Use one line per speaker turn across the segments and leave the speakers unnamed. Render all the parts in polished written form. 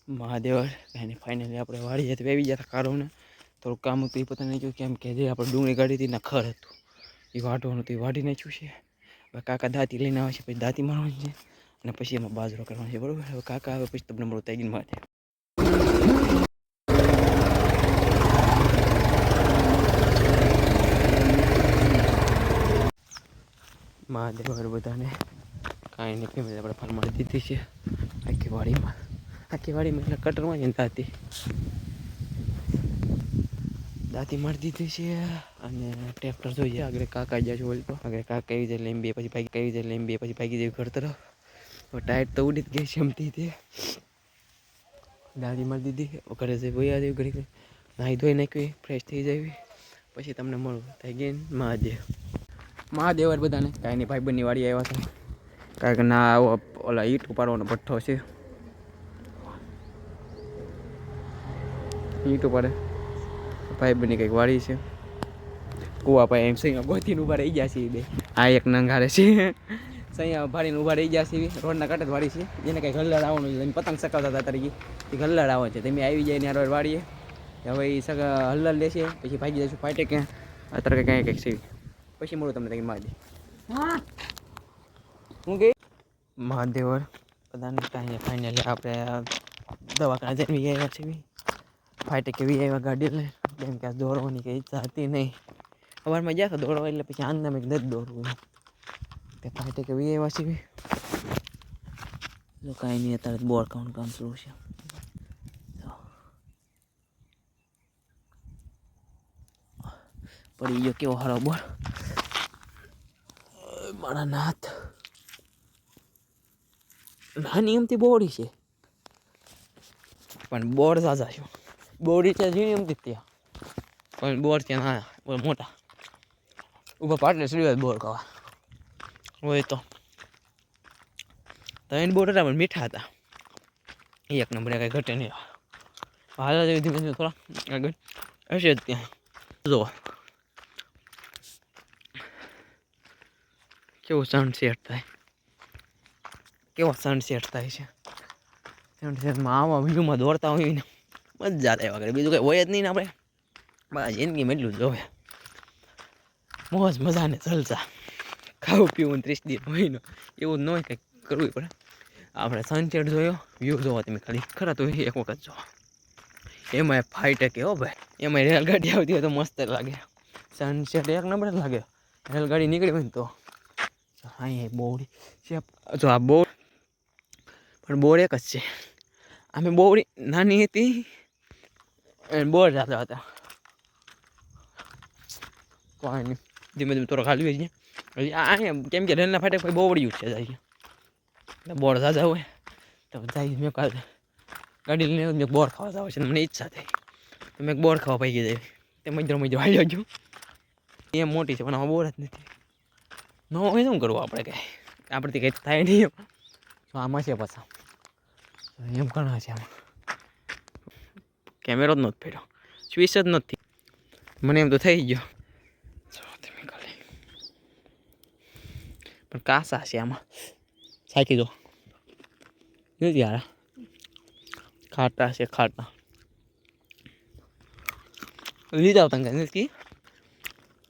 મહાદેવ કાંઈ ફાઇનલી આપણે વાળી જતી આવી જતા કારોને થોડુંક કામ હતું એ પતા નહીં ગયું કેમ કે જે આપણે ડુંગળી કાઢી હતી ને ખર હતું એ વાઢવાનું હતું એ વાઢી નાખ્યું છે. હવે કાકા દાંતી લઈને આવે છે પછી દાંતી મારવાની છે અને પછી એમાં બાજરો કરવાનો છે બરાબર. હવે કાકા આવે પછી તમને મળું તાગીને માથે. મહાદેવ બધાને કાંઈ નહીં ફેમિલી આપણે ફાર્મ મારી દીધી છે આખી વાડીમાં એટલે કટરમાં જ દાંતી મારી દીધી છે. અને ટ્રેક્ટર જોઈએ આગળ કાકા જ્યાં છો બોલતો આગળ કાકા એવી જાય લેમ્બી પછી ભાગી જાય ઘર તરફ. ટાયર તો ઉડી જ ગઈ છે એમથી તે દાદી મારી દીધી ઘરે જઈ વહી આવી ઘડી નાહી ધોઈ નાખવી ફ્રેશ થઈ જાય પછી તમને મળું થઈ ગઈ મહાદેવ બધાને કાંઈ નહીં ભાઈ બંની વાડી આવ્યા છે કારણ કે ના આવો ઓલા ઈટ ઉપાડવાનો ભઠ્ઠો છે ઈટ ઉપાડે ભાઈ બંને કંઈક વાડી છે કુવા ભાઈ એમ સહીમાં ગોતીને ઊભા રહી ગયા છે બે આ એક નંગારે છે સૈયા ભાડીને ઊભા રહી ગયા છે રોડના કાંઠે જ વાડી છે જેને કંઈક હલ્લાડ આવવાનું છે પતંગ સકાવતા હતા તરીકે એ હલ્લાડ આવે છે તમે આવી જાય ને આ વાડીએ હવે એ હલ્લાડ લેશે પછી ભાગી જઈશું ફાટે ક્યાં અત્યારે કંઈક છે પછી મળું તમને કંઈક મહાદેવ હું ગઈ મહાદેવ બધાને કાંઈ ફાઇનલી આપણે દવાખાના જઈને આવ્યા છીએ ફાટે કેવી આવ્યા ગાડી લઈને કેમ કે દોડવાની કંઈ ઈચ્છા હતી નહીં સવારમાં ગયા હતા દોડવા એટલે પછી આંદના મેં નથી દોડવું તે ફાટે કેવી આવ્યા છીએ તો કાંઈ નહીં અત્યારે બોર ખાવાનું કામ શરૂ છે પડી ગયો કેવો હારો બોર મારા નાથ નાની એમથી બોડી છે પણ બોર ઝાઝા છે બોડી છે ઝીણી એમથી ત્યાં પણ બોર છે ના બોર મોટા ઊભા પાટલે સીડી બોર ખાવા હોય તો એને બોર હતા પણ મીઠા હતા એક નંબર કંઈ ઘટે નહીં હાલ જેવી ધીમે ધીમે થોડા આગળ હશે જ ત્યાં જો કેવું સનસેટ થાય છે સનસેટમાં આવા વ્યૂમાં દોડતા હોય ને મજા આવે વગર બીજું કંઈ હોય જ નહીં ને આપણે બસ જિંદગીમાં એટલું જ જોવે મોજ મજાને જલસા ખાવું પીવું 30 દિવસ મહિનો એવું જ ન હોય કંઈક કરવું પડે આપણે સનસેટ જોયો વ્યૂ જોવો તમે ખાલી ખરા તો એક વખત જો એમાં ફાઈટ કે હો ભાઈ એમાં રેલગાડી આવતી હોય તો મસ્ત લાગે સનસેટ એક નંબર જ લાગે રેલગાડી નીકળી હોય ને તો અહીંયા બોવડી છે જો આ બોર પણ બોર એક જ છે અમે બોવડી નાની હતી અને બોર જતા હતા કોઈ નહીં ધીમે ધીમે થોડો ખાલી હોય છે અહીંયા કેમ કે રેલના ફાટે કોઈ બોવડી છે જાય બોર ઝાઝા હોય તો જાય મેં કાલે ગાડી લઈને મેં બોર ખાવા જાવ છે મને ઈચ્છા થઈ તો મેં બોર ખાવા પાઈ ગઈ તે મજરો હાલ્યો ગયો એ મોટી છે પણ આમાં બોર જ નથી ન હોય શું કરવું આપણે કાંઈ આપણથી કંઈ થાય નહીં તો આમાં છે પાછા એમ ઘણા છે આમાં કેમેરો જ નથી ફેર્યો સ્વિચ જ નથી મને એમ તો થઈ ગયો પણ કાસા છે આમાં સાચી દો નથી યાર ખાટા છે ખાટા લીધા તંગ નથી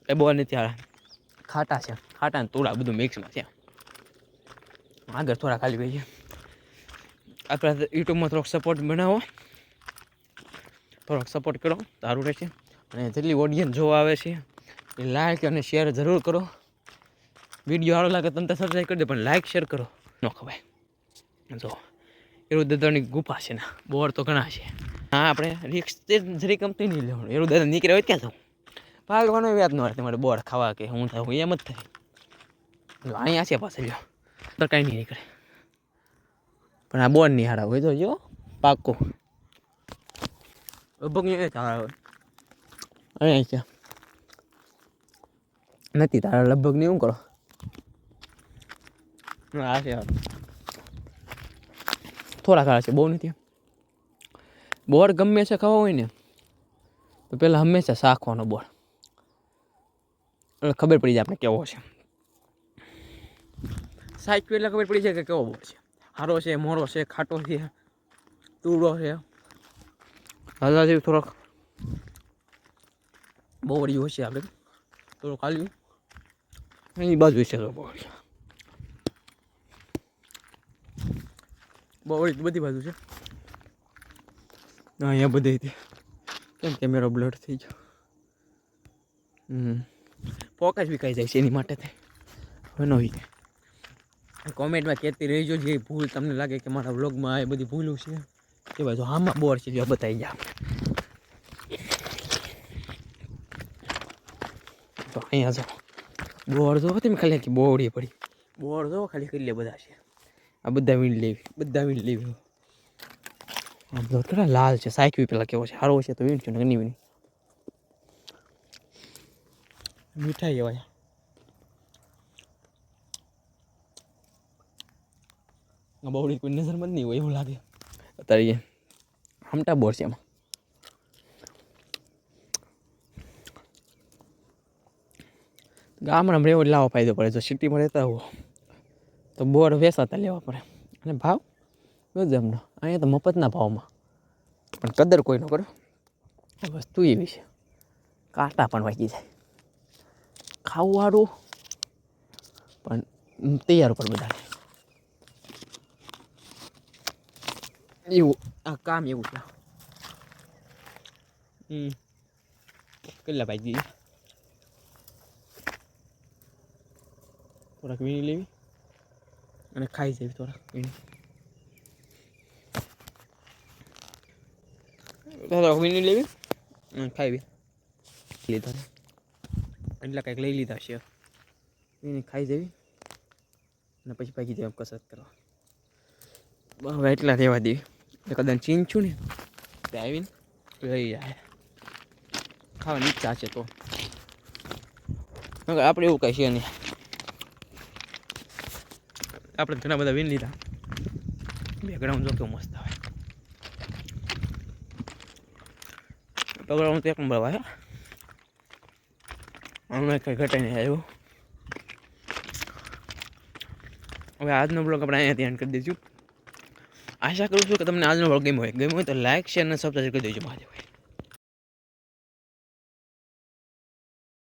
એ બહુ નથી યાર ખાટા છે ખાટા ને તોડા બધું મિક્સમાં છે આગળ થોડા ખાલી ભાઈ આપણે યુટ્યુબમાં થોડોક સપોર્ટ બનાવો થોડોક સપોર્ટ કરો સારું રહેશે અને જેટલી ઓડિયન્સ જોવા આવે છે એ લાઈક અને શેર જરૂર કરો વિડીયો સારો લાગે તમે તો સબસ્ક્રાઈબ કરી દો પણ લાઈક શેર કરો ન ખવાય જો એવું દાદાની ગુફા છે ને બોર તો ઘણા છે હા આપણે રિક્સ જરી કમતી નહીં લેવાનું એવું દાદા નીકળે હોય ક્યાં જવું ભાગવાનો યાદ ન રહે તમારે બોર ખાવા કે હું થાય એમ જ થાય જો અહીંયા છે પાછળ જો તો કાંઈ નહીં નીકળે પણ આ બોર નહીં હારા હોય તો જો પાક્કો લગભગ તારા હોય અહીંયા છે નથી તારા લગભગ નહીં શું કરો આ છે થોડા ખારા છે બહુ નથી બોર ગમે છે ખાવા હોય ને તો પહેલાં હંમેશા શાખવાનો બોર એટલે ખબર પડી જાય આપણે કેવો છે સાચું એટલે ખબર પડી જાય કે કેવો બોર છે સારો છે મોરો છે ખાટો છે તુરો છે હલા જેવું થોડોક બોવડી હોય છે આપણે થોડું ખાલી એની બાજુ છે તો બોવડી બધી બાજુ છે અહીંયા બધી હતી કેમ કેમેરો બ્લર થઈ ગયો ફોકસ બી કહી જાય છે એની માટે હવે નો કોમેન્ટમાં કહેતી રહીજો જે ભૂલ તમને લાગે કે મારા વ્લોગમાં એ બધી ભૂલું છે એ બાજુ આમાં બોર છે જો બતાવી ગયા તો અહીંયા જો બોર જો તમે ખાલી આખી બોવડી પડી બોર જો ખાલી કરી લે બધા છે આ બધા વીણ લેવી આમ તો કેટલા લાલ છે સાયકવી પેલા કેવો છે સારો છે તો વીણ છે ને ઘણી વીણી મીઠાઈ એવાય બહુડી કોઈ નજરમાં જ નહીં હોય એવું લાગે અત્યારે આમટા બોર છે એમાં ગામડામાં રહેવો લાવો ફાયદો પડે જો સિટીમાં રહેતા હો તો બોર વેસાતા લેવા પડે અને ભાવ ગજબનો અહીંયા તો મફતના ભાવમાં પણ કદર કોઈ ન કરો વસ્તુ એવી છે કાંટા પણ વાગી જાય ખાવવાળું પણ તૈયાર ઉપર બધાને એવું આ કામ એવું છે કેટલા ભાઈ થોડાક વીણી લેવી અને ખાઈ જવી થોડાક વીણી લેવી અને ખાવી લીધા એટલા કંઈક લઈ લીધા છે વીણી ખાઈ જવી અને પછી ભાગી જવા કસરત કરવા હવે એટલા રહેવા દેવી એટલે કદાચ ચીંચું ને તે આવીને લઈ જાય ખાવાની ઈચ્છા છે તો આપણે એવું કંઈ છે નહીં આપણે ઘણા બધા વીન લીધા બેકગ્રાઉન્ડ જો કેવું મસ્ત આવે બેકગ્રાઉન્ડ તો એક નંબર આવે હમણાં કંઈ ઘટાઈ નહીં આવ્યું હવે આજનો બ્લોગ આપણે અહીંયાથી એન્ડ કરી દઈશું આશા કરું છું કે તમને આજનો બ્લોગ ગમ્યો હોય તો લાઈક શેર અને સબસ્ક્રાઈબ કરી દેજો મહાદેવ.